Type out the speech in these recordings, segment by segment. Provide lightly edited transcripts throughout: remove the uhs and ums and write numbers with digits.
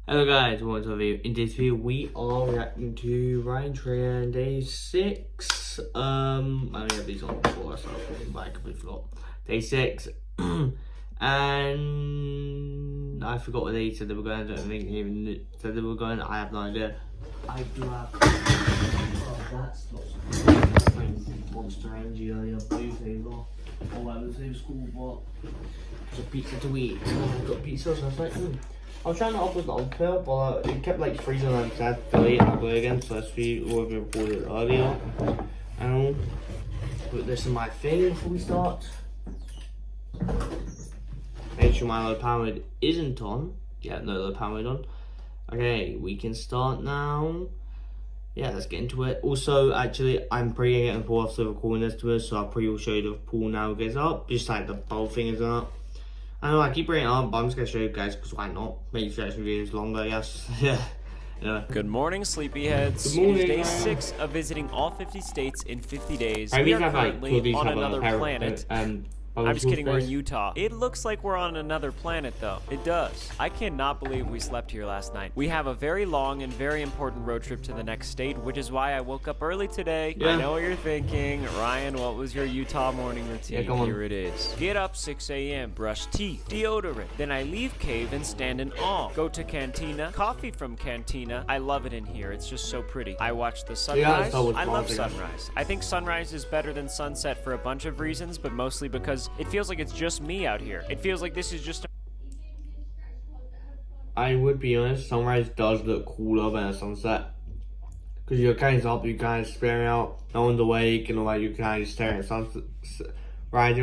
Hello guys, welcome to the video. In this video, we are reacting to Trahan Day 6. I only have these on before, so I'll put them back completely forgot. Day 6. And I forgot what they said they were going. I don't think they even said they were going. I have no idea. I do have. Oh, that's not Monster Energy earlier. Blue flavor. Oh, that was the school, but there's a pizza to eat. So I've got pizza, so I was like, I was trying to upload the old clip, but it kept like freezing and I had to delete and upload again, so let's see what we recorded earlier. And I'll put this in my thing before we start. Make sure my low powered isn't on. Yeah, no low powered on. Okay, we can start now. Yeah, let's get into it. Also, actually, I'm probably getting the pool after recording this to us, so I'll probably show you the pool now it gets up, just like the bowl thing is up. I know I keep bringing it up, but I'm just going to show you guys because why not? Make reaction videos longer, I guess. Yeah. Good morning, sleepyheads. Good morning, it is day 6 of visiting all 50 states in 50 days. We are have currently on another planet. I'm just kidding, we're in Utah. It looks like we're on another planet, though. It does. I cannot believe we slept here last night. We have a very long and very important road trip to the next state, which is why I woke up early today. Yeah. I know what you're thinking. Ryan, what was your Utah morning routine? Yeah, here it is. Get up 6 a.m., brush teeth, deodorant. Then I leave cave and stand in awe. Go to Cantina, coffee from Cantina. I love it in here. It's just so pretty. I watch the sunrise. I love sunrise. I think sunrise is better than sunset for a bunch of reasons, but mostly because it feels like it's just me out here. It feels like this is just I would be honest, sunrise does look cooler than a sunset. Because you're kind of up, you kind of staring out, no one's awake, and all that, you kind of staring at sunset. Right,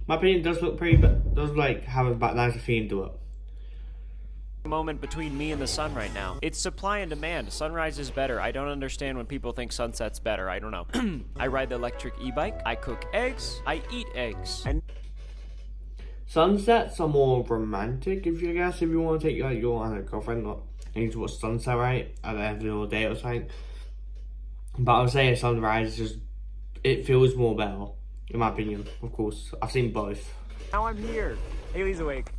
my opinion does look pretty, but does like have a nice theme to it. Moment between me and the sun right now. It's supply and demand. Sunrise is better. I don't understand when people think sunset's better. I don't know. I ride the electric e-bike. I cook eggs. I eat eggs. And sunsets are more romantic, if you want to take like your girlfriend into a sunset, right, at the end of the day or something. But I would say a sunrise just it feels more better, in my opinion. Of course, I've seen both. Now I'm here. Haley's awake.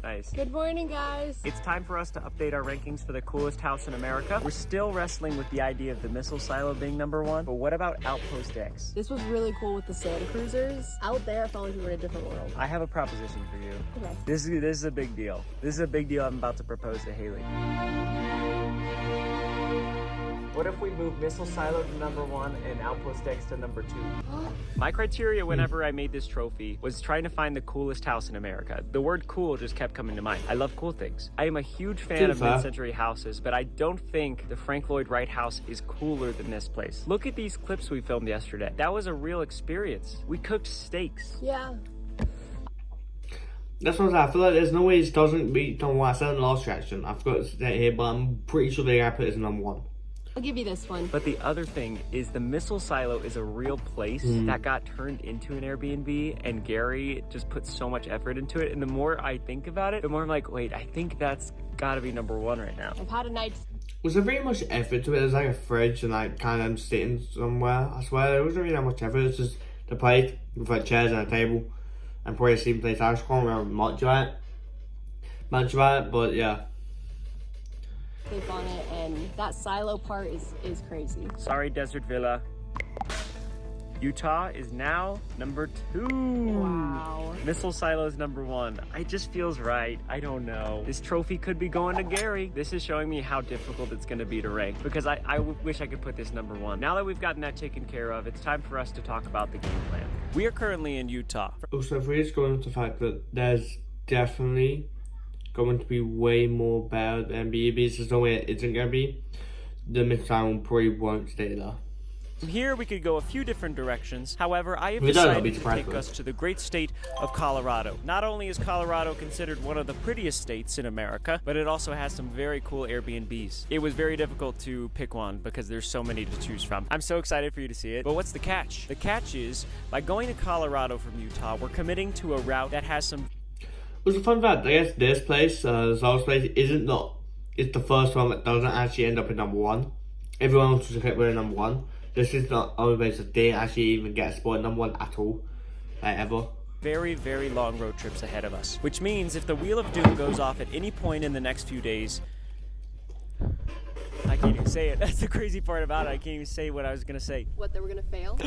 Nice. Good morning, guys. It's time for us to update our rankings for the coolest house in America. We're still wrestling with the idea of the missile silo being #1, but what about Outpost X? This was really cool with the sand cruisers. Out there, I felt like we were in a different world. I have a proposition for you. Okay. This is a big deal. This is a big deal I'm about to propose to Haley. What if we move Missile Silo to #1 and Outpost X to #2? My criteria whenever I made this trophy was trying to find the coolest house in America. The word cool just kept coming to mind. I love cool things. I am a huge fan of mid-century houses, but I don't think the Frank Lloyd Wright house is cooler than this place. Look at these clips we filmed yesterday. That was a real experience. We cooked steaks. Yeah. That's what I feel like there's no way it doesn't beat on what I said in the last reaction. I forgot to say it here, but I'm pretty sure they gotta put it as #1. I'll give you this one. But the other thing is the missile silo is a real place that got turned into an Airbnb, and Gary just put so much effort into it. And the more I think about it, the more I'm like, wait, I think that's gotta be #1 right now. I've had a night. Was there very much effort to it? There's like a fridge and like kind of sitting somewhere. I swear there wasn't really that much effort. It's just the plate with like chairs and a table and probably a sleeping place. I just can't remember much about it, but yeah. Clip on it, and that silo part is crazy. Sorry, Desert Villa. Utah is now #2. Wow. Missile Silo is #1. It just feels right. I don't know. This trophy could be going to Gary. This is showing me how difficult it's going to be to rank because I wish I could put this #1. Now that we've gotten that taken care of, it's time for us to talk about the game plan. We are currently in Utah. Also, if we just go into the fact that there's definitely going to be way more better than BBs, there's no way it isn't going to be. The mid-time probably won't stay there. From here, we could go a few different directions. However, I have decided to take us to the great state of Colorado. Not only is Colorado considered one of the prettiest states in America, but it also has some very cool Airbnbs. It was very difficult to pick one because there's so many to choose from. I'm so excited for you to see it. But what's the catch? The catch is, by going to Colorado from Utah, we're committing to a route that has some... It was a fun fact. I guess this place, the South place, it's the first one that doesn't actually end up in #1. Everyone else was kept with #1. This is the only place that didn't actually even get a spot #1 at all, like ever. Very, very long road trips ahead of us, which means if the Wheel of Doom goes off at any point in the next few days, I can't even say it. That's the crazy part about it. I can't even say what I was gonna say. What, that we're gonna fail?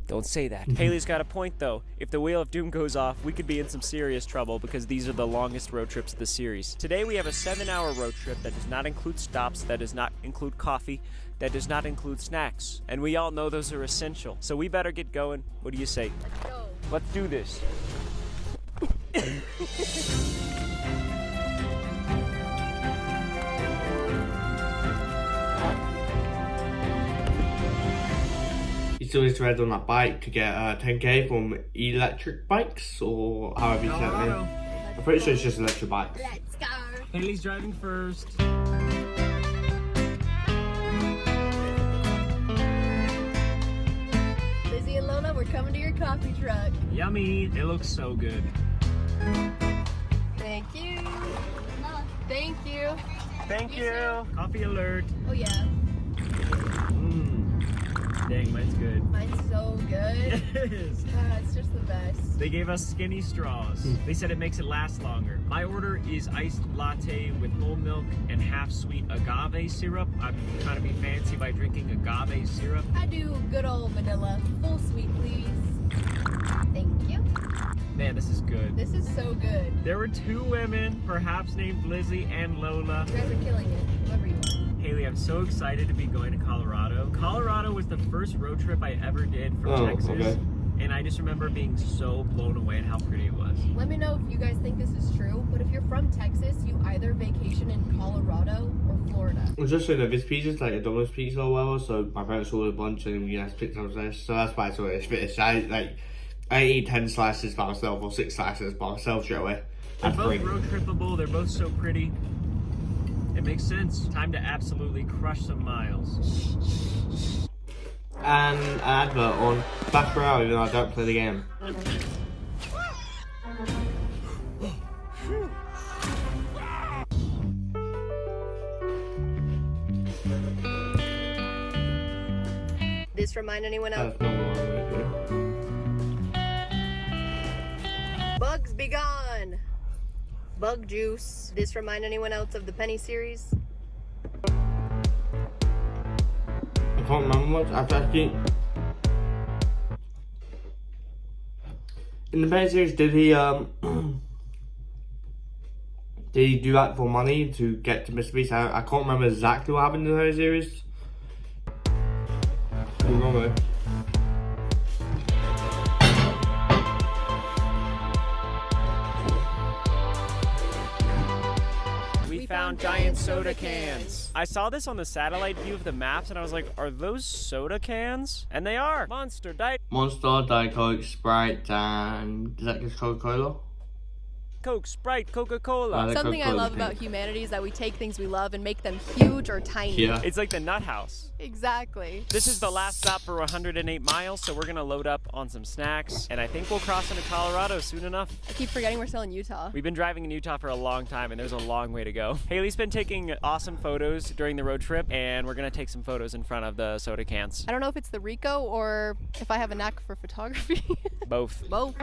Don't say that. Haley's got a point though. If the Wheel of Doom goes off, we could be in some serious trouble because these are the longest road trips of the series. Today we have a 7-hour road trip that does not include stops, that does not include coffee, that does not include snacks. And we all know those are essential. So we better get going. What do you say? Let's go. Let's do this. You still need to ride on that bike to get 10k from electric bikes, or however you say it. Colorado. I'm pretty sure it's just electric bikes. Let's go. Haley's driving first. Lizzie and Lola, we're coming to your coffee truck. Yummy. It looks so good. Thank you. Thank you. Thank you. Coffee alert. Oh yeah, Dang, mine's good. mine's so good. It is. It's just the best. They gave us skinny straws. They said it makes it last longer. My order is iced latte with whole milk and half sweet agave syrup. I'm trying to be fancy by drinking agave syrup. I do good old vanilla. Full sweet, please. Thank you. Man, this is good. This is so good. There were 2 women, perhaps named Lizzie and Lola. You guys are killing it. Whoever you are. Haley, I'm so excited to be going to Colorado. Colorado was the first road trip I ever did from Texas. Okay. And I just remember being so blown away at how pretty it was. Let me know if you guys think this is true, but if you're from Texas, you either vacation in Colorado or Florida. I was just saying that this pizza is like a Domino's pizza or whatever, so my parents ordered a bunch and we guys picked up this, so that's why I saw it finished. I eat 10 slices by myself or 6 slices by myself straight away. They're That's both free. road trippable, they're both so pretty. It makes sense. Time to absolutely crush some miles. And an advert on Clash Royale, even though I don't play the game. This remind anyone else? That's not what I'm gonna do. Bugs be gone. Bug juice. This remind anyone else of the Penny series? I can't remember much. I've actually... In the Penny series, did he do that for money to get to Mr. Beast? I can't remember exactly what happened in the Penny series. I don't know. We found giant soda cans. I saw this on the satellite view of the maps and I was like, are those soda cans? And they are. Monster, Diet Monster, Diet Coke, Sprite, and is that just Coca-Cola? Coke, Sprite, Coca-Cola. The Something I Coca-Cola love thing. about humanity is that we take things we love and make them huge or tiny. Yeah. It's like the nut house. Exactly. This is the last stop for 108 miles, so we're gonna load up on some snacks, and I think we'll cross into Colorado soon enough. I keep forgetting we're still in Utah. We've been driving in Utah for a long time, and there's a long way to go. Haley's been taking awesome photos during the road trip, and we're gonna take some photos in front of the soda cans. I don't know if it's the Rico or if I have a knack for photography. Both. Both.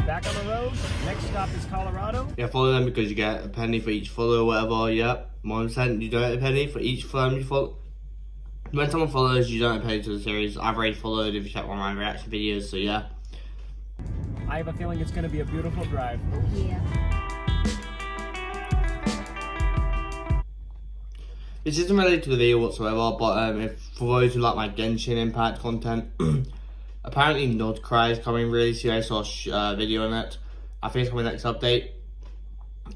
Back on the road. Next stop is Colorado. Yeah, follow them because you get a penny for each follow or whatever. Yep, 1%. You don't get a penny for each follow you follow. When someone follows, you don't get a penny to the series. I've already followed if you check one of my reaction videos, so yeah. I have a feeling it's gonna be a beautiful drive. Yeah. This isn't related to the video whatsoever, but if for those who like my Genshin Impact content, apparently Nod Cry is coming really soon. I saw a video on it. I think it's coming next update.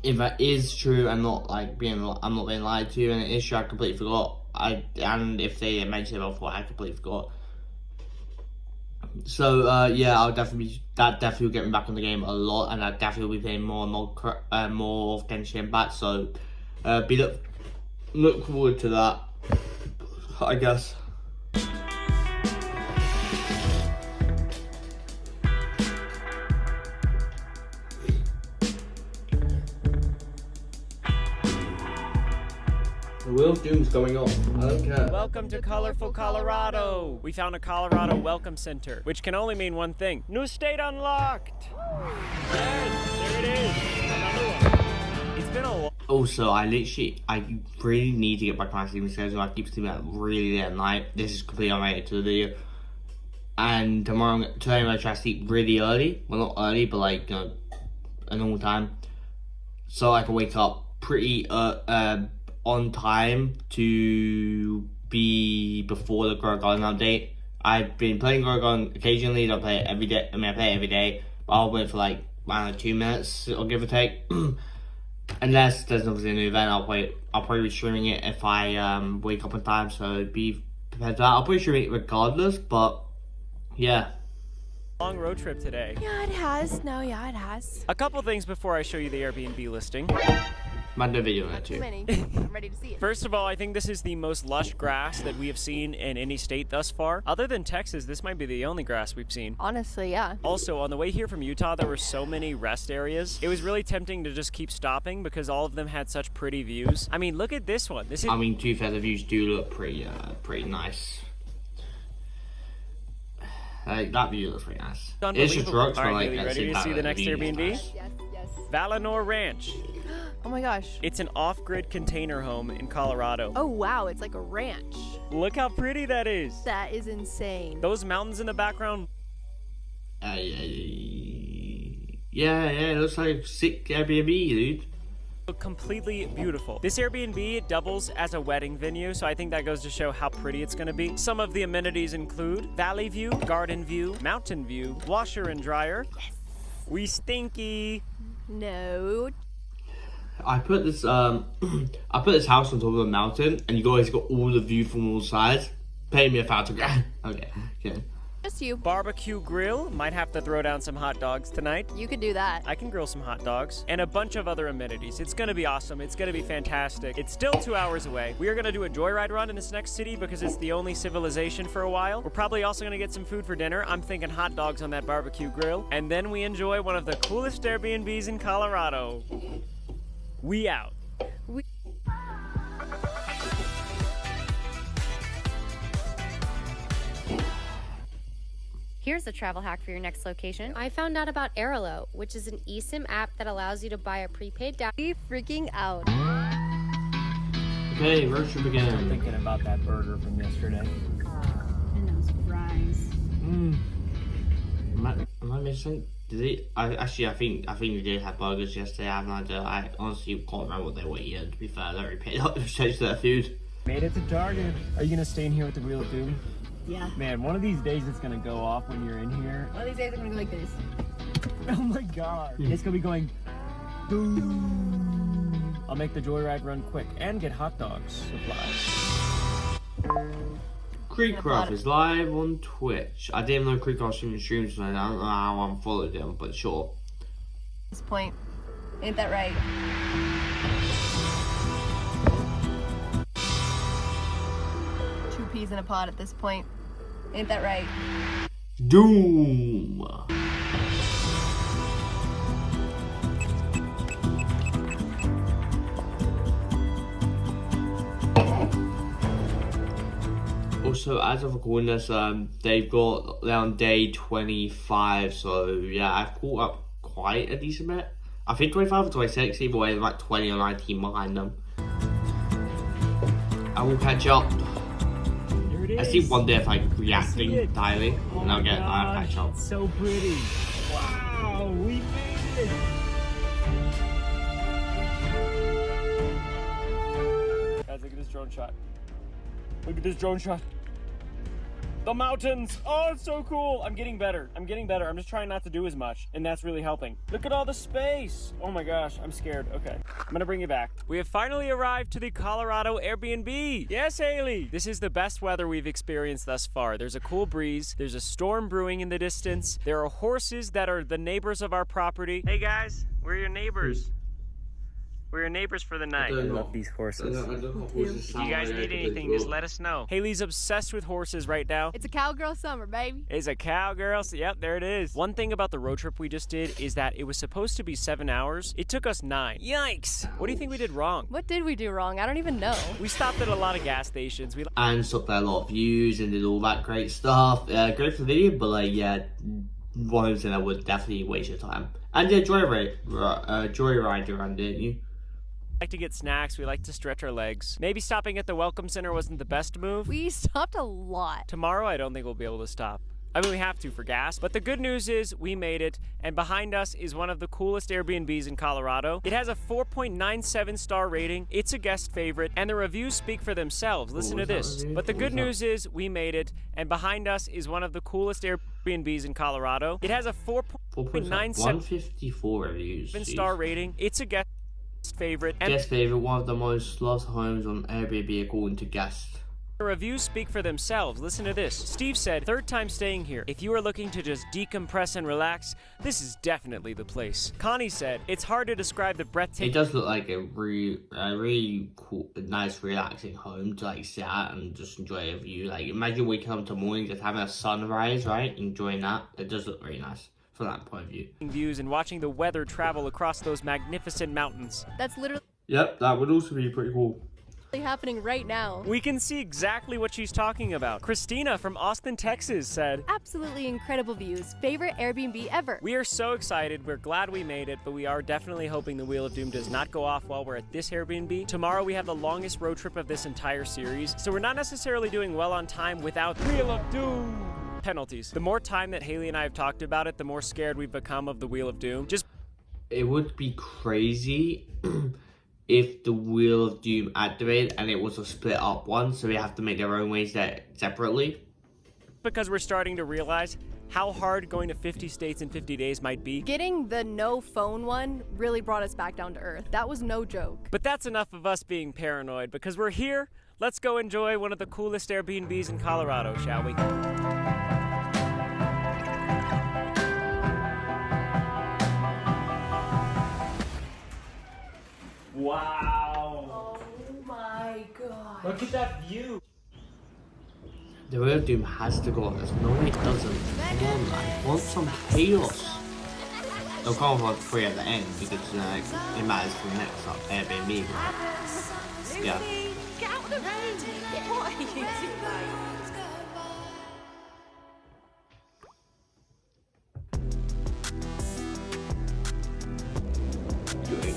If that is true, I'm not being lied to, and it is true, I completely forgot. And if they mentioned it before, I completely forgot. So yeah, that definitely will get me back on the game a lot, and I definitely will be playing more of Genshin Impact. So look forward to that, I guess. The Wheel of Doom's going off. I don't care. Welcome to colorful Colorado. We found a Colorado welcome center, which can only mean one thing. New state unlocked. Yes, there it is. Another one. also, I really need to get back to my sleeping schedule. I keep sleeping at really late at night. This is completely unrelated to the video. And today I'm going to try to sleep really early. Well, not early, but like, you know, a normal time. So I can wake up pretty on time to be before the Grow Garden update. I've been playing Grow Garden occasionally. Don't play it every day. I mean, I play it every day. But I'll wait for like, I don't know, 2 minutes or give or take. Unless there's obviously a new event, I'll probably be streaming it if I wake up on time. So be prepared for that. I'll probably stream it regardless. But yeah. Long road trip today. Yeah, it has. No, yeah, it has. A couple things before I show you the Airbnb listing. Might do a video on that Too too. many. I'm ready to see it. First of all, I think this is the most lush grass that we have seen in any state thus far. Other than Texas, this might be the only grass we've seen. Honestly, yeah. Also, on the way here from Utah, there were so many rest areas. It was really tempting to just keep stopping because all of them had such pretty views. I mean, look at this one. This is. I mean, to be fair, the views do look pretty nice. Like, that view looks pretty nice. It's just rocks, All but right, like, Haley, at the ready same to time, see the like, next view is Airbnb? nice. Yes, yes. Valinor Ranch. Oh my gosh. It's an off-grid container home in Colorado. Oh wow, it's like a ranch. Look how pretty that is. That is insane. Those mountains in the background. Yeah, it looks like a sick Airbnb, dude. Look completely beautiful. This Airbnb doubles as a wedding venue, so I think that goes to show how pretty it's gonna be. Some of the amenities include valley view, garden view, mountain view, washer and dryer. Yes. We stinky. No. I put this house on top of a mountain, and you guys got all the view from all sides. Pay me $1,000. Okay. Just you. Barbecue grill. Might have to throw down some hot dogs tonight. You could do that. I can grill some hot dogs. And a bunch of other amenities. It's gonna be awesome. It's gonna be fantastic. It's still 2 hours away. We are gonna do a joyride run in this next city because it's the only civilization for a while. We're probably also gonna get some food for dinner. I'm thinking hot dogs on that barbecue grill. And then we enjoy one of the coolest Airbnbs in Colorado. We out. Here's a travel hack for your next location. I found out about Airalo, which is an eSIM app that allows you to buy a prepaid data. Be freaking out. Okay, road trip again. Thinking about that burger from yesterday. And those fries. Am I missing? Did they? I think they did have burgers yesterday. I have no idea. I honestly can't remember what they were eating. To be fair, I don't really pay that much attention to their food. Made it to Target. Are you gonna stay in here with the real dude? Yeah. Man, one of these days it's gonna go off when you're in here. One of these days I'm gonna go like this. Oh my god. It's gonna be going boom. I'll make the joyride run quick and get hot dogs supplies. Creekcraft is live on Twitch. I didn't know Creekcraft streams tonight. I don't know how I'm followed him, but sure. At this point. Ain't that right? Two peas in a pod at this point. Ain't that right? Doom! Also, as of recording this, they're on day 25, so yeah, I've caught up quite a decent bit. I think 25 or 26, either way, like 20 or 19 behind them. I will catch up. Here it is. I see one day if I reacting it. entirely, and I'll catch up. It's so pretty. Wow, we made it. Guys, look at this drone shot. Look at this drone shot. The mountains. Oh, it's so cool. I'm getting better. I'm just trying not to do as much, and that's really helping. Look at all the space. Oh my gosh, I'm scared. Okay, I'm gonna bring you back. We have finally arrived to the Colorado Airbnb. Yes, Haley. This is the best weather we've experienced thus far. There's a cool breeze. There's a storm brewing in the distance. There are horses that are the neighbors of our property. Hey guys, we're your neighbors. We're your neighbors for the night. I love these horses. If you guys need anything, just let us know. Haley's obsessed with horses right now. It's a cowgirl summer, baby. It's a cowgirl. Yep, there it is. One thing about the road trip we just did is that it was supposed to be 7 hours. It took us 9. Yikes! What do you think we did wrong? What did we do wrong? I don't even know. We stopped at a lot of gas stations. And stopped at a lot of views and did all that great stuff. Great for the video, but like, yeah, one of them that would definitely waste your time. And yeah, joyride around, didn't you? like to get snacks, we like to stretch our legs. Maybe stopping at the Welcome Center wasn't the best move. We stopped a lot. Tomorrow, I don't think we'll be able to stop. I mean, we have to for gas, but the good news is we made it, and behind us is one of the coolest Airbnbs in Colorado. It has a 4.97 star rating, it's a guest favorite, and the reviews speak for themselves. Listen to this. But the good news is we made it, and behind us is one of the coolest Airbnbs in Colorado. It has a 154 reviews. star rating, it's a guest favorite, and Guest favorite, one of the most loved homes on Airbnb according to guests. the reviews speak for themselves. Listen to this. Steve said, "Third time staying here. If you are looking to just decompress and relax, this is definitely the place." Connie said, "It's hard to describe the breathtaking..." It does look like a really cool, nice, relaxing home to like sit at and just enjoy a view. Like imagine waking up to morning just having a sunrise, right? Enjoying that. It does look really nice from that point of view. Views and watching the weather travel across those magnificent mountains. That's literally Yep, that would also be pretty cool. happening right now. We can see exactly what she's talking about. Christina from Austin, Texas said, Absolutely incredible views. Favorite Airbnb ever. "We are so excited. We're glad we made it, but we are definitely hoping the Wheel of Doom does not go off while we're at this Airbnb. Tomorrow we have the longest road trip of this entire series, so we're not necessarily doing well on time without Wheel of Doom penalties." The more time that Haley and I have talked about it, the more scared we've become of the Wheel of Doom. Just It would be crazy if the Wheel of Doom activated and it was a split up one, so we have to make their own ways there separately. because we're starting to realize how hard going to 50 states in 50 days might be. Getting the no phone one really brought us back down to earth. That was no joke. But that's enough of us being paranoid, because we're here. Let's go enjoy one of the coolest Airbnbs in Colorado, shall we? Wow! Oh my god. Look at that view! The Wheel of Doom has to go on this. No, it doesn't. Come on, man. Want some chaos? They'll come for free at the end because it matters for the next Airbnb. Yeah. Get out of the room! What are you doing?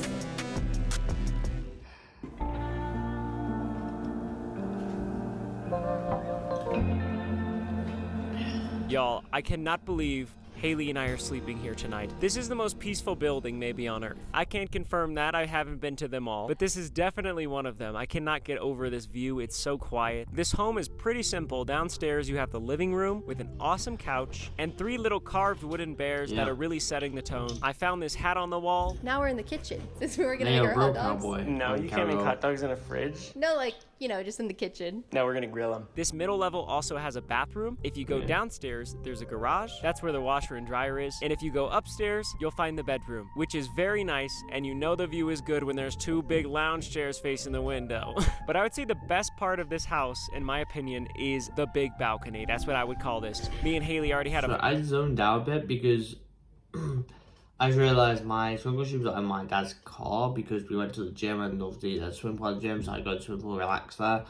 Y'all, I cannot believe Haley and I are sleeping here tonight. This is the most peaceful building maybe on Earth. I can't confirm that, I haven't been to them all, but this is definitely one of them. I cannot get over this view, it's so quiet. This home is pretty simple. Downstairs you have the living room with an awesome couch and 3 little carved wooden bears that are really setting the tone. I found this hat on the wall. Now we're in the kitchen, since we were gonna They make are our hot broke, dogs. cowboy. No, you can't make hot dogs in a fridge. No, like, you know, just in the kitchen. No, we're gonna grill them. This middle level also has a bathroom. If you go downstairs, there's a garage. That's where the washer and dryer is. And if you go upstairs, you'll find the bedroom, which is very nice, and you know the view is good when there's 2 big lounge chairs facing the window. But I would say the best part of this house, in my opinion, is the big balcony. That's what I would call this. Me and Haley already had So I zoned out a bit because I just realised my swimming pool was in my dad's car because we went to the gym and obviously there's a swimming pool at the gym, so I go to the swimming pool, relax there.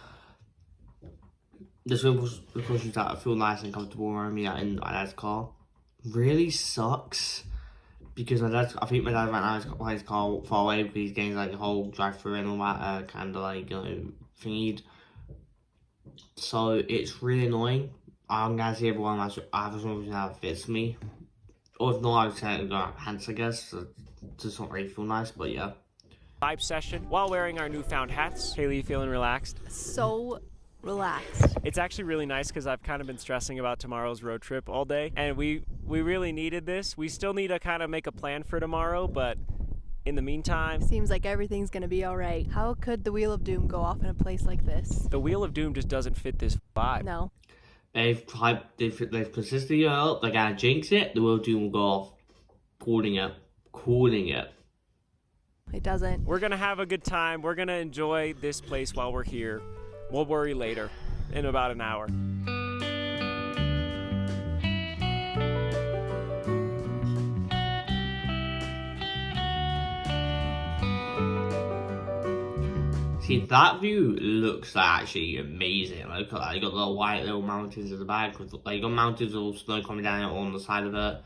The swimming pool, because she's like, I feel nice and comfortable around me in my dad's car. Really sucks because I think my dad ran out of his car far away because he's getting like the whole drive through and all that kind of like, you know, thingy. So it's really annoying. I'm gonna see everyone I have a swimming pool that fits me. Or if not, I would say go out pants, I guess. So it does not really feel nice, but yeah. vibe session while wearing our newfound hats. Haley, you feeling relaxed? So relaxed. It's actually really nice because I've kind of been stressing about tomorrow's road trip all day, and we really needed this. We still need to kind of make a plan for tomorrow, but in the meantime, Seems like everything's gonna be alright. How could the Wheel of Doom go off in a place like this? the Wheel of Doom just doesn't fit this vibe. No. They've consistently they're gonna jinx it, the Wheel of Doom will go off. Calling it. It doesn't. We're gonna have a good time. We're gonna enjoy this place while we're here. We'll worry later, in about an hour. See, that view looks actually amazing. Look at that. You got the white little mountains at the back. With, like, you got mountains of snow coming down on the side of it.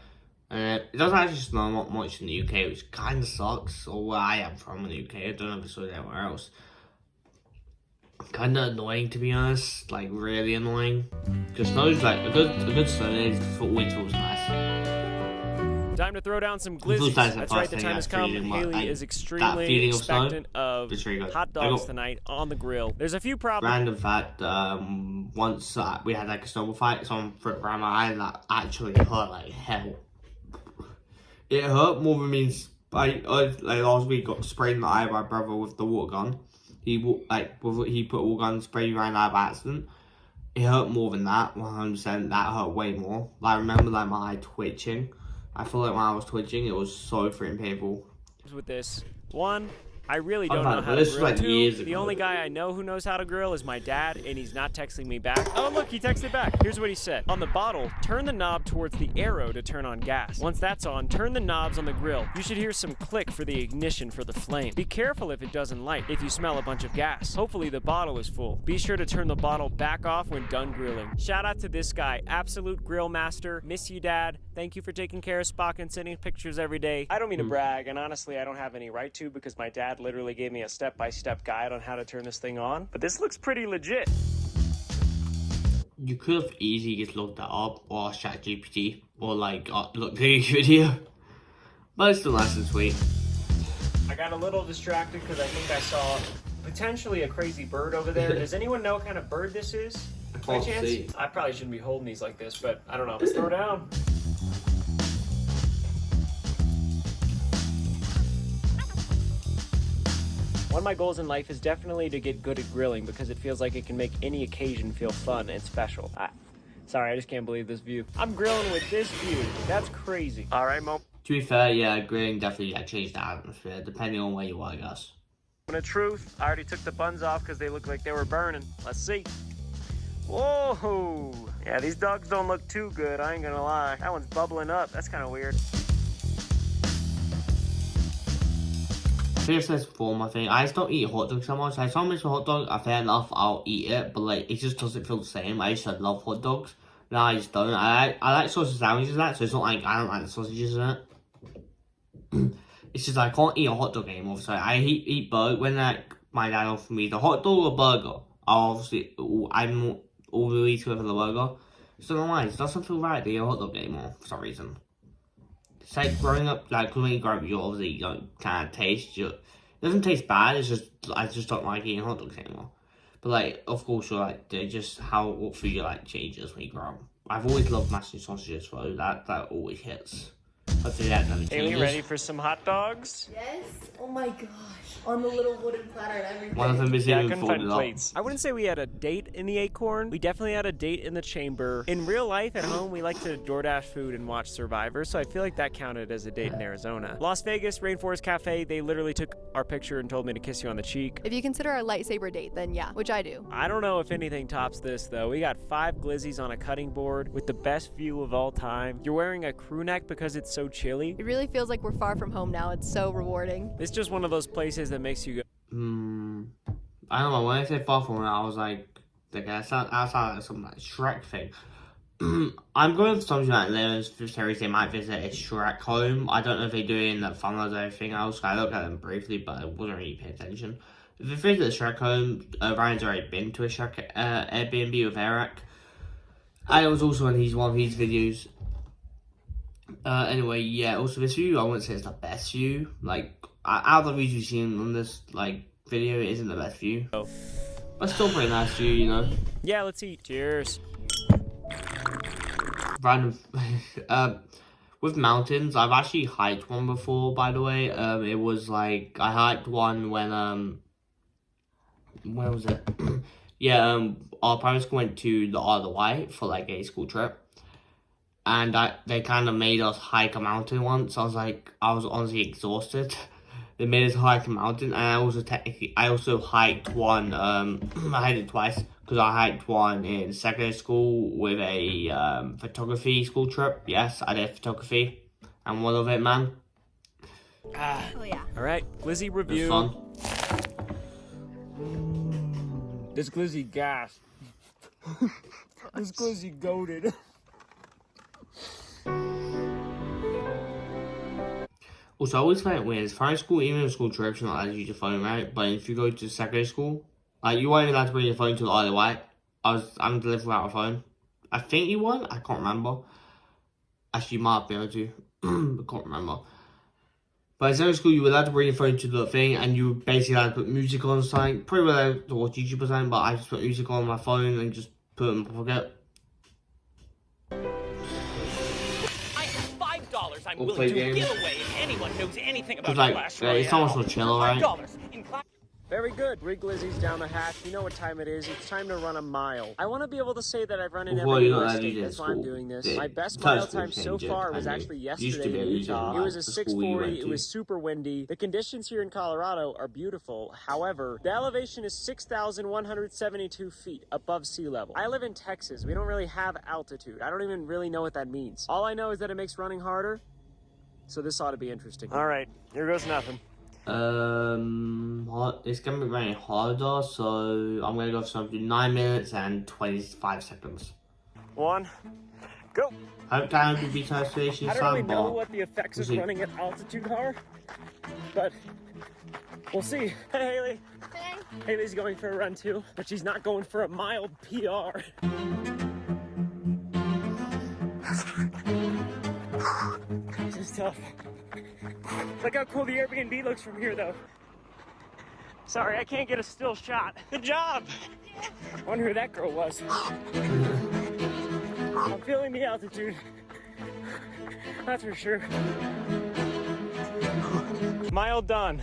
It doesn't actually snow much in the UK, which kind of sucks. Or where I am from in the UK, I don't know if it's anywhere else. Kind of annoying, to be honest. Like, really annoying. Because snow's like a good snow day always feels nice. Time to throw down some glizzies. That's right, the time has come. Haley is extremely expectant of hot dogs tonight on the grill. There's a few problems. Random fact, once we had like a snowball fight, someone threw it around my eye and that actually hurt like hell. It hurt more than me. Like last week, got sprayed in the eye by my brother with the water gun. He put a water gun, sprayed me around the eye by accident. It hurt more than that, 100%. That hurt way more. Like, I remember like my eye twitching. I feel like when I was twitching, it was so freaking painful. With this one, I really don't know how to grill. Like the only guy I know who knows how to grill is my dad, and he's not texting me back. Oh, look, he texted back. Here's what he said. On the bottle, turn the knob towards the arrow to turn on gas. Once that's on, turn the knobs on the grill. You should hear some click for the ignition for the flame. Be careful if it doesn't light, if you smell a bunch of gas. Hopefully the bottle is full. Be sure to turn the bottle back off when done grilling. Shout out to this guy, Absolute Grill Master. Miss you, Dad. Thank you for taking care of Spock and sending pictures every day. I don't mean to brag, and honestly, I don't have any right to because my dad literally gave me a step-by-step guide on how to turn this thing on, but this looks pretty legit. You could have easily just looked that up or ChatGPT or like looked at a video, but it's still nice and sweet. I got a little distracted because I think I saw potentially a crazy bird over there. Does anyone know what kind of bird this is? By chance? I probably shouldn't be holding these like this, but I don't know. Let's throw down. One of my goals in life is definitely to get good at grilling because it feels like it can make any occasion feel fun and special. Sorry, I just can't believe this view. I'm grilling with this view. That's crazy. All right, Mo. To be fair, yeah, grilling definitely changed the atmosphere depending on where you are, I guess. In the truth, I already took the buns off because they look like they were burning. Let's see. Whoa! Yeah, these dogs don't look too good, I ain't gonna lie. That one's bubbling up. That's kind of weird. I think I said before, my thing, I just don't eat hot dogs so much. Like, someone makes a hot dog, fair enough, I'll eat it, but like, it just doesn't feel the same. I used to love hot dogs. No, I just don't. I like sausage sandwiches and that, so it's not like I don't like the sausages in it. It's just I can't eat a hot dog anymore. So I eat burger when like my dad offered me the hot dog or burger. I'm always go for the burger. So no why, it doesn't feel right to eat a hot dog anymore for some reason. It's like growing up, like when you grow up, you obviously don't kind of taste. It doesn't taste bad. It's just I just don't like eating hot dogs anymore. But like, of course, you're like just what food you like changes when you grow up. I've always loved mashed sausages, so that always hits. Hopefully that never changes. Haley, ready for some hot dogs? Yes. Oh my gosh. On the little wooden platter and everything. One of them is even folded up. I wouldn't say we had a date in the Acorn. We definitely had a date in the Chamber. In real life, at home, we like to DoorDash food and watch Survivor, so I feel like that counted as a date in Arizona. Las Vegas, Rainforest Cafe, they literally took our picture and told me to kiss you on the cheek. If you consider our lightsaber date, then yeah, which I do. I don't know if anything tops this, though. We got 5 glizzies on a cutting board with the best view of all time. You're wearing a crew neck because it's so chilly. It really feels like we're far from home now. It's so rewarding. It's just one of those places that makes you go, I don't know, when I say far from it, I was like that sounds like some like Shrek thing. I'm going for something like Leon's series. They might visit a Shrek home. I don't know if they do it in the funnels or anything else. I looked at them briefly, but I wasn't really paying attention. If they visit a Shrek home, Ryan's already been to a Shrek Airbnb with Eric. And it was also in one of his videos. Anyway, yeah, also this view, I wouldn't say it's the best view. Like, out of the views we've seen on this, like, video, it isn't the best view. oh. But still pretty nice view, you know. Yeah, let's eat. Cheers. Random, with mountains, I've actually hiked one before, by the way. It was like, I hiked one when where was it? Yeah, our primary school went to the Isle of Wight for like a school trip. And they kind of made us hike a mountain once. I was honestly exhausted. They made us hike a mountain, and I also hiked one. I hiked it twice because I hiked one in secondary school with a photography school trip. Yes, I did photography, and one of it, man. Oh yeah. All right, glizzy review. It was fun. This glizzy gas. This glizzy goated. Also, I always find it weird. Primary school, even in school trips, you're not allowed to use your phone, right? But if you go to secondary school, like, you weren't allowed to bring your phone to the island, right? I'm to live without a phone. I think you weren't. I can't remember. Actually, you might be able to. I can't remember. But in secondary school, you were allowed to bring your phone to the thing, and you were basically allowed to put music on something. Probably allowed to watch YouTube or something, but I just put music on my phone and just put it in my pocket. I have $5 I'm We'll willing play to games. give away if anyone knows anything about Like, Clash it's almost Royale. so chill, right? $5 in Clash. Very good. Rig Lizzie's down the hatch. You know what time it is. It's time to run a mile. I want to be able to say that I've run in Before every you know US that, state. you That's did why I'm school. doing this. The My best entire mile school time so changed, far I was knew. actually Used to yesterday be in able to Utah. do It was a the school you 6:40. went It to. was super windy. The conditions here in Colorado are beautiful. However, the elevation is 6,172 feet above sea level. I live in Texas. We don't really have altitude. I don't even really know what that means. All I know is that it makes running harder. So this ought to be interesting. All right, here goes nothing. It's gonna be very harder, so I'm gonna go for something 9 minutes and 25 seconds. 1, go. Hope that would be translation. I don't really know what the effects of We'll see. running at altitude are, but we'll see. Hey, Haley. Hey. Haley's going for a run too, but she's not going for a mile PR. This is tough. Look how cool the Airbnb looks from here, though. Sorry, I can't get a still shot. Good job. Wonder who that girl was. I'm feeling the altitude. That's for sure. Mile done.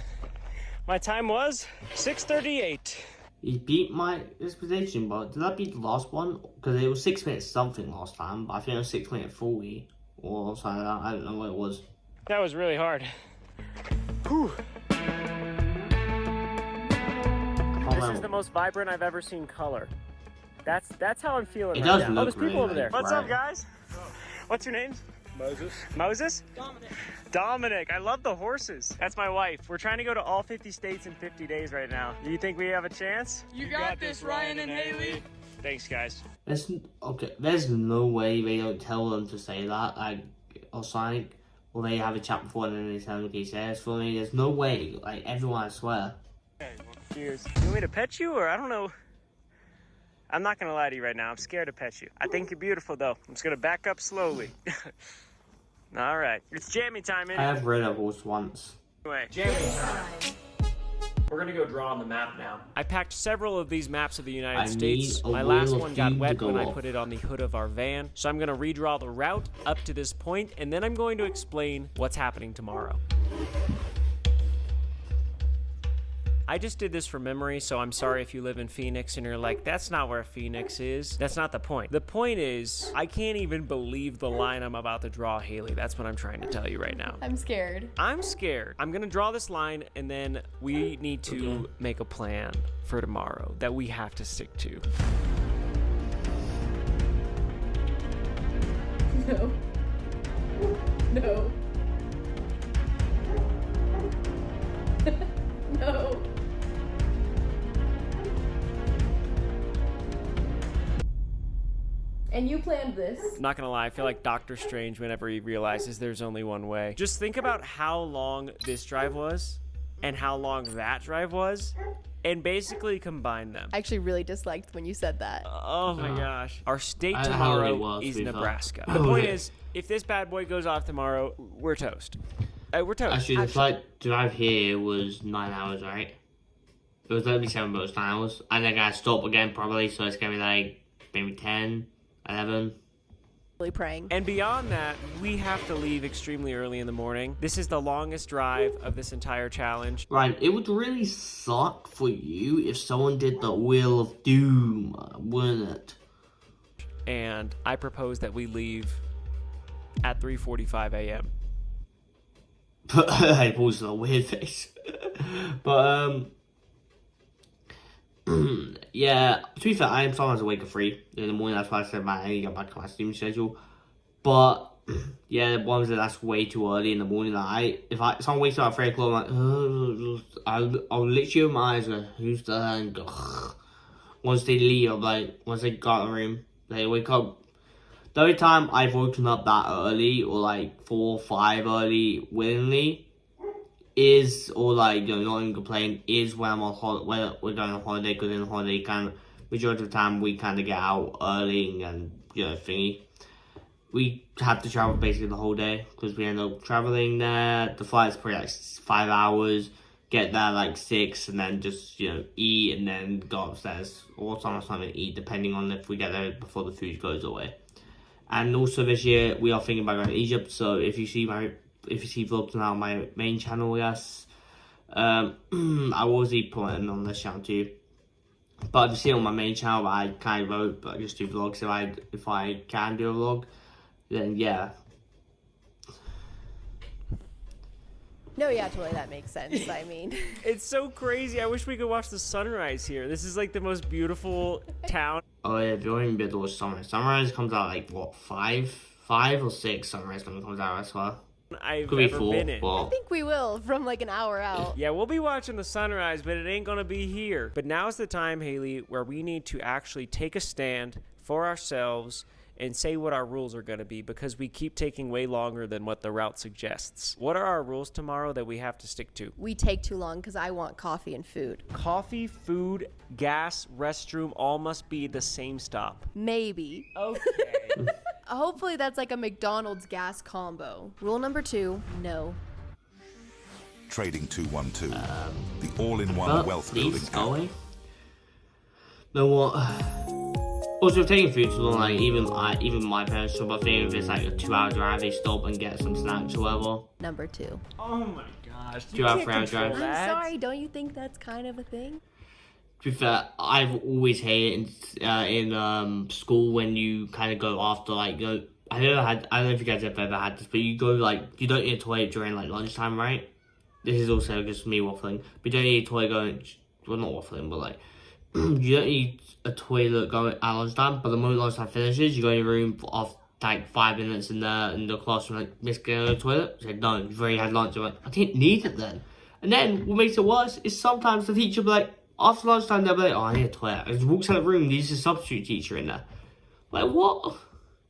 My time was 6:38. He beat my prediction, but did I beat the last one? Because it was 6 minutes something last time, but I think it was 6 minutes 40 or something like that. I don't know what it was. That was really hard. Whew. This is the most vibrant I've ever seen color. That's how I'm feeling It right does now. look Oh, there's people really over there. nice, What's up, right? guys? What's your names? Moses. Moses? Dominic. I love the horses. That's my wife. We're trying to go to all 50 states in 50 days right now. Do you think we have a chance? You got this, Ryan and Haley. Thanks, guys. There's no way they don't tell them to say that, like, or something. Or they have a chat before and then they tell them, okay, say this for me. There's no way, like, everyone, I swear. Cheers. You want me to pet you, or I don't know? I'm not gonna lie to you right now. I'm scared to pet you. I think you're beautiful, though. I'm just gonna back up slowly. All right. It's jamming time, I isn't it? have read a horse once. Anyway, jamming time. We're gonna go draw on the map now. I packed several of these maps of the United I States. need a My last wheel of one got feed wet to go when I off. put it on the hood of our van. So I'm gonna redraw the route up to this point, and then I'm going to explain what's happening tomorrow. I just did this from memory, so I'm sorry if you live in Phoenix and you're like, that's not where Phoenix is. That's not the point. The point is, I can't even believe the line I'm about to draw, Haley. That's what I'm trying to tell you right now. I'm scared. I'm scared. I'm gonna draw this line, and then we need to make a plan for tomorrow that we have to stick to. No. No. No. And you planned this. Not gonna lie, I feel like Doctor Strange whenever he realizes there's only one way. Just think about how long this drive was and how long that drive was, and basically combine them. I actually really disliked when you said that. Oh my gosh. Our state I- how tomorrow it was, is to be fair. Nebraska. Oh, The point yeah. is, if this bad boy goes off tomorrow, we're toast. We're toast. Actually, the flight drive here was 9 hours, right? It was only 7, but it was 9 hours. And then I stop again, probably, so it's gonna be like maybe 10, 11. Really praying. And beyond that, we have to leave extremely early in the morning. This is the longest drive of this entire challenge. Right, it would really suck for you if someone did the Wheel of Doom, wouldn't it? And I propose that we leave at 3:45 a.m. But I paused a weird face. But yeah, to be fair, I am sometimes awake at 3 in the morning. That's why I said, man, I need to get back to my sleeping schedule. But yeah, the one is that that's way too early in the morning. Like, if someone wakes up at 3 o'clock, I'm like, I'll literally open my eyes and go, who's there? And go, once they leave, I'm like, once they go out of the room, they wake up. The only time I've woken up that early, or like 4 or 5 early willingly, is, or like, you know, not even complain, is when I'm on when we're going on holiday, because in holiday, majority of the time we kind of get out early and, you know, thingy. We have to travel basically the whole day, because we end up traveling there. The flight's probably like 5 hours, get there like 6, and then just, you know, eat and then go upstairs, or sometimes eat, depending on if we get there before the food goes away. And also this year we are thinking about going to Egypt, so if you see vlogs now on my main channel, yes, I will be putting on this channel too. But if you see on my main channel, I kind of vote, but I just do vlogs. If I can do a vlog, then yeah. No, yeah, totally, that makes sense. I mean, It's so crazy. I wish we could watch the sunrise here. This is like the most beautiful town. Oh yeah, if you don't even be able to watch sunrise. Sunrise comes out like what, 5 or 6 sunrise comes out as well. I've Could be ever 4, been in. but I think we will from like an hour out. Yeah, we'll be watching the sunrise, but it ain't gonna be here. But now's the time, Haley, where we need to actually take a stand for ourselves and say what our rules are gonna be, because we keep taking way longer than what the route suggests. What are our rules tomorrow that we have to stick to? We take too long because I want coffee and food. Coffee, food, gas, restroom, all must be the same stop. Maybe. Okay. Hopefully that's like a McDonald's gas combo. Rule number 2, no. Trading 212, the all-in-one but wealth building these app. going. Know what? Also, taking food too long, like even my parents talk about things. If it's like a 2-hour drive, they stop and get some snacks or whatever. Number 2. Oh my gosh. 2 hour, 3 hour drive. I'm sorry, don't you think that's kind of a thing? To be fair, I've always hated in school when you kind of go after, like, you know, I don't know if you guys have ever had this, but you go, like, you don't need a toilet during, like, lunchtime, right? This is also just me waffling. But you don't need a toilet going, well, not waffling, but, like, you don't need a toilet going at lunchtime, but the moment lunchtime finishes, you go in your room for off, like, 5 minutes in the classroom, like, Miss, can I go to the toilet? I said, no, you've already had lunch. I went, I didn't need it then. And then, what makes it worse is sometimes the teacher will be like, after lunchtime, they'll be like, oh, I need a toilet. I just walks out of the room, there's a substitute teacher in there. Like, what?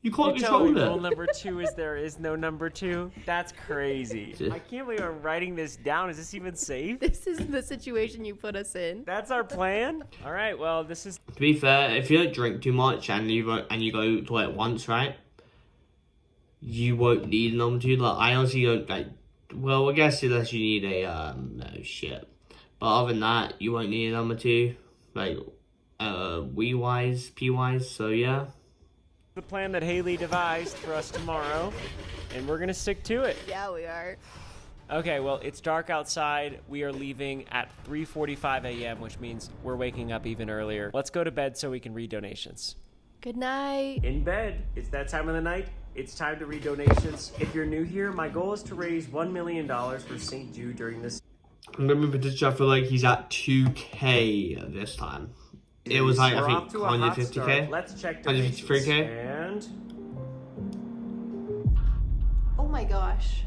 You can't You're telling me control rule it. number 2 is there is no number 2? That's crazy. I can't believe I'm writing this down. Is this even safe? This is the situation you put us in. That's our plan? All right, well, this is... To be fair, if you don't drink too much and you go to the toilet once, right? You won't need a number 2. Like, I honestly don't, like, well, I guess unless you need a, no shit. But other than that, you won't need a number 2. Like, wee-wise, pee-wise, so yeah. the plan that Haley devised for us tomorrow, and we're gonna stick to it. Yeah, we are. Okay, well, it's dark outside. We are leaving at 3:45 a.m., which means we're waking up even earlier. Let's go to bed so we can read donations. Good night. In bed. It's that time of the night. It's time to read donations. If you're new here, my goal is to raise $1 million for St. Jude during this. I'm gonna be I feel like he's at 2K this time. It was like, We're I off think, to a hot 150K. start. Let's check donations. 153K. And Oh my gosh.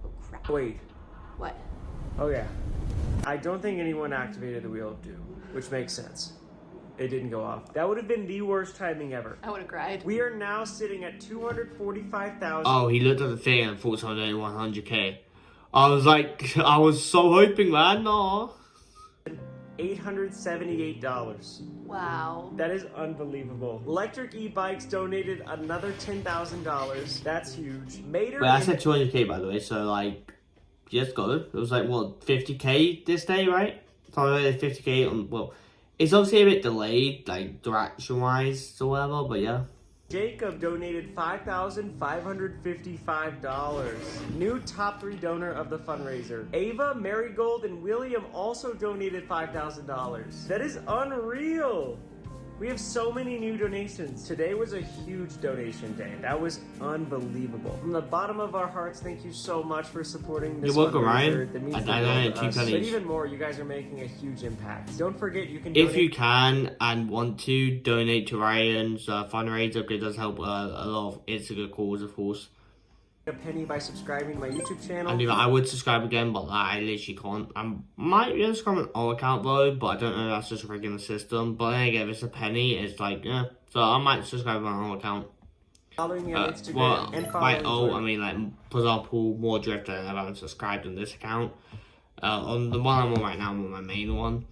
Oh crap. wait. What? Oh yeah. I don't think anyone activated the Wheel of Doom, which makes sense. It didn't go off. That would have been the worst timing ever. I would have cried. We are now sitting at 245,000. Oh, he looked at the thing and thought someone only 100K. I was like, I was so hoping, man. No. $878. Wow. That is unbelievable. Electric e-bikes donated another $10,000. That's huge. Mater. Wait, I said 200K by the way. So like, just go. It was like what 50K this day, right? So like 50K on. Well, it's obviously a bit delayed, like direction wise or whatever. But yeah. Jacob donated $5,555. New top 3 donor of the fundraiser. Ava, Marigold, and William also donated $5,000. That is unreal. We have so many new donations. Today was a huge donation day. That was unbelievable. From the bottom of our hearts, thank you so much for supporting this. You're welcome, fundraiser. Ryan. That means I the world donated to 2 us. pennies. But even more, you guys are making a huge impact. Don't forget, you can If donate. you can and want to donate to Ryan's fundraiser, because it does help a lot of. It's a good cause, of course. a penny by subscribing to my YouTube channel. I would subscribe again, but I literally can't. I might be able to subscribe on all account though, but I don't know if that's just a regular system. But then again, if it's a penny, it's like, yeah. So I might subscribe on all account. following me on Instagram well, and by following I mean like, for example, more drifter and I haven't subscribed on this account. On the one I'm on right now, I'm on my main one.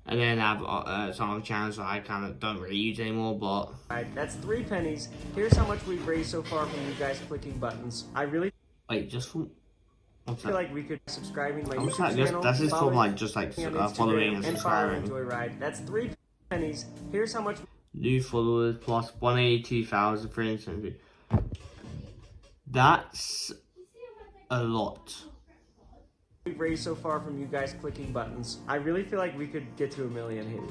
And then I have some other channels that I kind of don't really use anymore, but... Alright, that's 3 pennies. Here's how much we've raised so far from you guys clicking buttons. I really Wait, just from... feel like we could subscribing my What's YouTube that? channel. That's just from following like, just like me on following and Instagram following subscribing. Joyride. That's 3 pennies. Here's how much New followers plus 182,370. That's a lot. we've raised so far from you guys clicking buttons. I really feel like we could get to 1 million, Haley.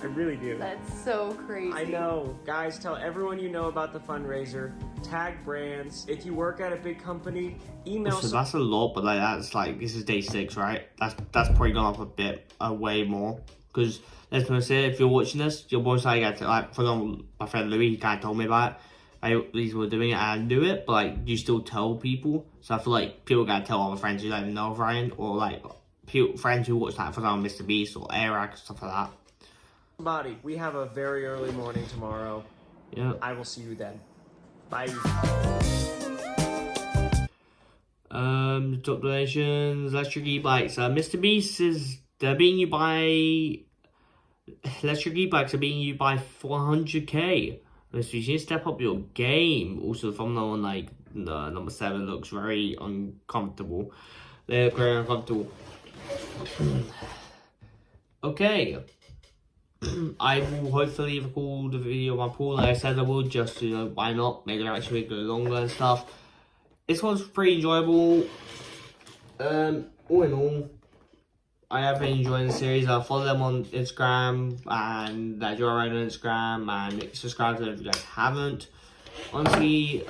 I really do. That's so crazy. I know. Guys, tell everyone you know about the fundraiser. Tag brands. If you work at a big company, email... So that's a lot, but like that's like, this is day 6, right? That's probably gone up a bit, way more. Because, let's be honest, if you're watching this, you're most likely get to, like, for example, my friend Louis, he kind of told me about it. These were doing it and I knew it, but like, you still tell people. So I feel like people gotta tell other friends who don't even know Ryan, or like, friends who watch, like, for example, Mr. Beast or Airac and stuff like that. Somebody, we have a very early morning tomorrow. Yeah. I will see you then. Bye. Top donations, electric e-bikes. Mr. Beast is, they're beating you by, electric e-bikes are beating you by 400k. So you need to step up your game. Also, the Formula 1, like, number 7 looks very uncomfortable. They look very uncomfortable. Okay. I will hopefully record the video of my pool like I said I would, just to, you know, why not? Maybe I'll actually make it longer and stuff. This one's pretty enjoyable. All in all, I have been enjoying the series. I'll follow them on Instagram and Joyride on Instagram, and subscribe to them if you guys haven't. Honestly,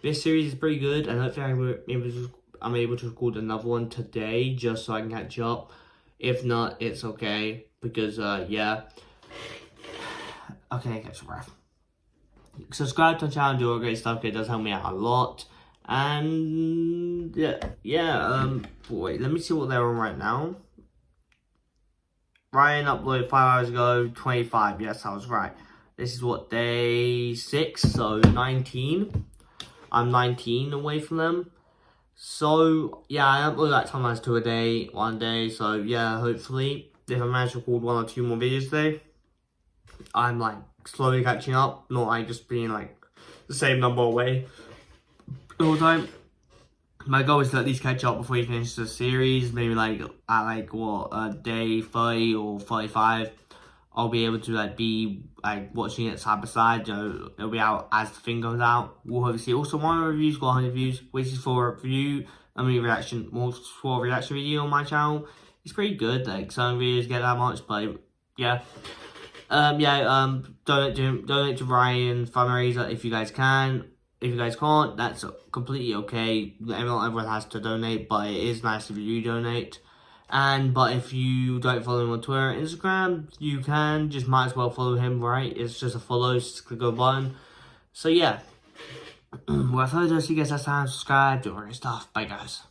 this series is pretty good, and hopefully I'm able to record another one today just so I can catch up. If not, it's okay, because yeah. Okay, catch your breath. Subscribe to the channel, do all great stuff. It does help me out a lot. And wait, let me see what they're on right now. Ryan uploaded 5 hours ago, 25. Yes, I was right. This is what, day 6, so 19. I'm 19 away from them. So yeah, I upload like sometimes 2 a day, 1 day. So yeah, hopefully if I manage to record 1 or 2 more videos today, I'm like slowly catching up, not like just being like the same number away all the time. My goal is to at least catch up before you finish the series. Maybe like at like what, day 30 or 35, I'll be able to like be like watching it side by side. You know, it'll be out as the thing goes out. We'll hopefully see. Also, one of my reviews got 100 views, which is for a review. I mean, more for a reaction video on my channel. It's pretty good. Like some videos get that much, but yeah. Donate to Ryan's fundraiser if you guys can. If you guys can't, that's completely okay. Everyone has to donate, but it is nice if you donate. But if you don't follow him on Twitter and Instagram, you can. Just might as well follow him, right? It's just a follow, just click on a button. So yeah. Without further ado, see you guys next time. Subscribe, do all that stuff. Bye guys.